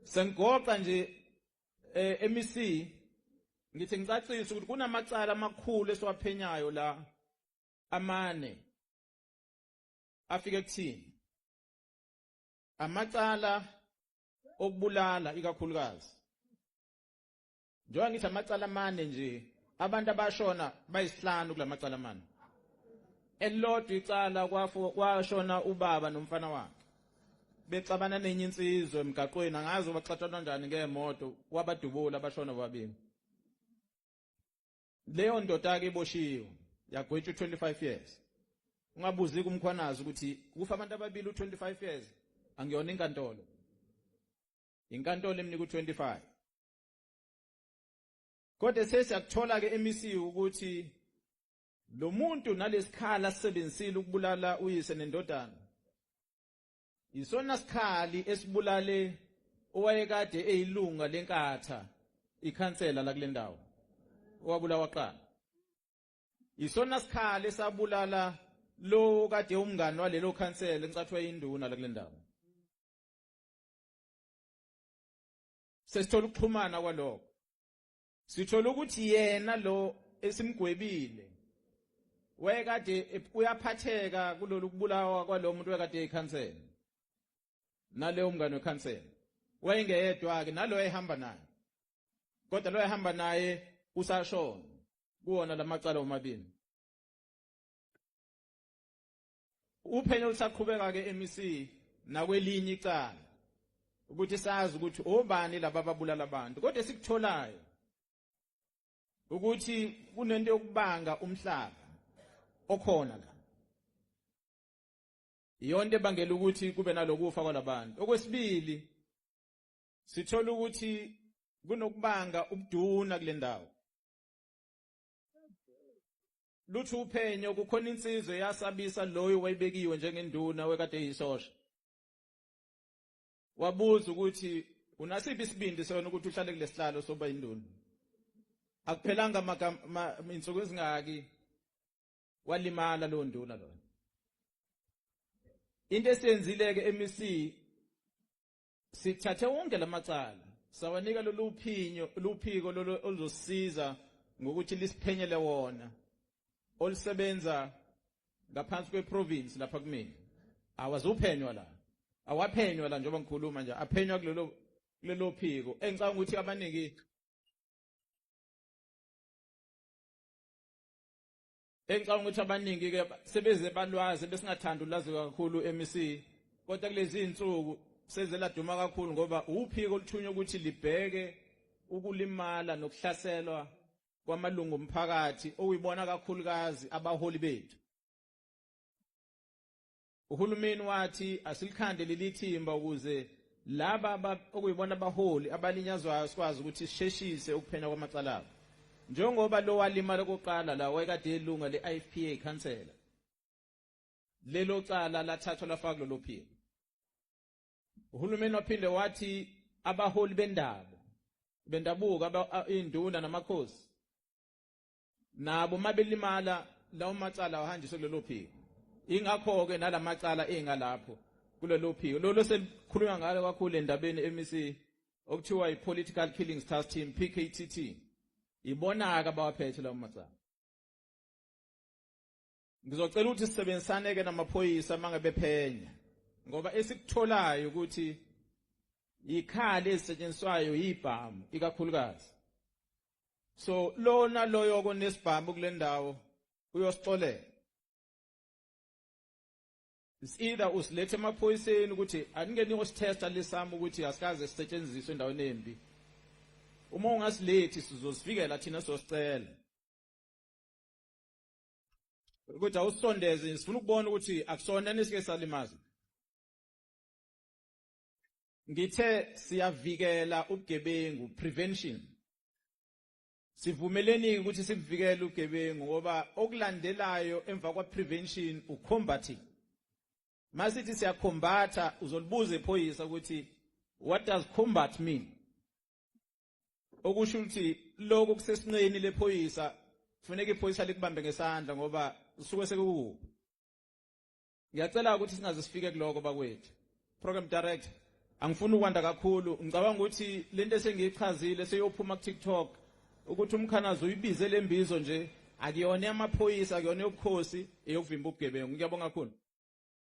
sengigoqa nje MEC ngithi ngicacise ukuthi kunamacala amakhulu esiwaphenyayo la amane afike kuthini amacala okubulala ikakhulukazi njengoba ngithi amacala amane nje abantu abashona bayisihlanu kulamacala amane elilodwa icala kwashona ubaba nomfana wakhe bexabana nenye insizwe emgaqweni angazi baxathwa kanjani ngeemoto wabadubula abashona babili leyo ndoda ke iboshiwe yagwetshwa 25 years ungabuzi kumkhwanazi ukuthi kufa abantu ababili u25 years angiyona inkantolo eminika u25 kodwa sesiyakuthola ke MEC ukuthi lo muntu nalesikhala asebenzisile ukubulala uyise nendodana isona sikhali esibulale owayekade eyilunga lenkatha ikhansela la kule ndawo owabulawa qala isona sikhali esabulala lo kade umngane walelo khansela encathwe induna la kule ndawo sesithola ukuxhumana kwalokho sithola ukuthi yena lo esimgwebile wayekade uyaphatheka kulolu kubulawa kwalo muntu wayekade ekhansela nale umngane wekhansela wayengeyedwa ke nalo ehamba naye kodwa lo ehamba naye usashona kuona lamacala omabili uphenyo lusaqhubeka ke MEC nakwelinye icala ukuthi sazi ukuthi obani laba ababulala abantu kodwa sikutholayo ukuthi kunento yokubanga umhlaba okhona la iyonto ebangela ukuthi kube nalokufa kwalabantu okwesibili sithola ukuthi kunokubanga ubuduna kule ndawo lutho uphenyo kukhona insizwe yasabisa loyo wayibekiwe njengenduna wekade eyisosha wabuza ukuthi unasiphi isibindi sona ukuthi uhlale kule sihlalo soba induna akuphelanga insuku ezingaki walimala lo nduna lo into esenzile ke MEC sithathe wonke lamacala sawanika luphiko oluzosiza ngokuthi lisiphenyele wona olisebenza ngaphansi kweprovince lapha kumina awazuphenywa la awaphenywa la njengoba ngikhuluma nje aphenywa kulelo phiko engicabanga ukuthi abaningi ke sebeze balwazi besingathanda ulazi kakhulu MEC kodwa kulezi insuku sezela duma kakhulu ngoba uphiko oluthunywa ukuthi libheke ukulimala nokuhlaselwa kwamalungu omphakathi okuyibona kakhulukazi abaholi bethu uhulumeni wathi asilikhande lelithimba ukuze laba okuyibona abaholi abalinyazwayo sikwazi ukuthi sisheshise ukuphenya kwamacala abo njengoba lo walimala koqala la wayekade elunga le-IFPA councillor lelo cala lathathwa lafaka lo phiko uhulumeni waphinde wathi abaholi bendabuka induna namakhosi nabo mabelimala lawo macala ahanjiswe kulelo phiko ingakho ke nalamacala engalapho kulelo phiko lolo selikhuluma ngalo kakhulu endabeni MEC okuthiwa i-Political Killings Task Team PKTT ibonaka abawaphethe lawo macala ngizocela ukuthi sisebenzisane ke namaphoyisa mangabe phenya ngoba esikutholayo ukuthi ikhali ezisetshenziswayo yibhamu ikakhulukazi so lona loyo konesibhamu kule ndawo uyosixolela is either usilethe emaphoyiseni ukuthi aningeni usitesta lesami ukuthi asikaze sisetshenziswe endaweni embi uma ungasilethi sizosifikela thina sosicela ukuthi awusondeze sifuna ukubona ukuthi akusona nesike salimaza ngithe siyavikela ubugebengu prevention sivumeleni ukuthi sikuvikele ubugebengu ngoba okulandelayo emva kwa prevention ucombating masithi siyacombatha uzolibuza ephoyisa ukuthi what does combat mean okusho ukuthi lokho kusesinqeni lephoyisa kufanele iphoyisa likubambe ngesandla ngoba usuke sekukuphi ngiyacela ukuthi singaze sifike kuloko bakwethu program director Angifuni ukwanda kakhulu, ngicabanga ukuthi lento esengiyichazile seyophuma ku TikTok ukuthi umkhanazo uyibize lembizo nje akuyona yamaphoyisa akuyona yobukhosi eyokuvimba ubugebengu. Ngiyabonga kakhulu.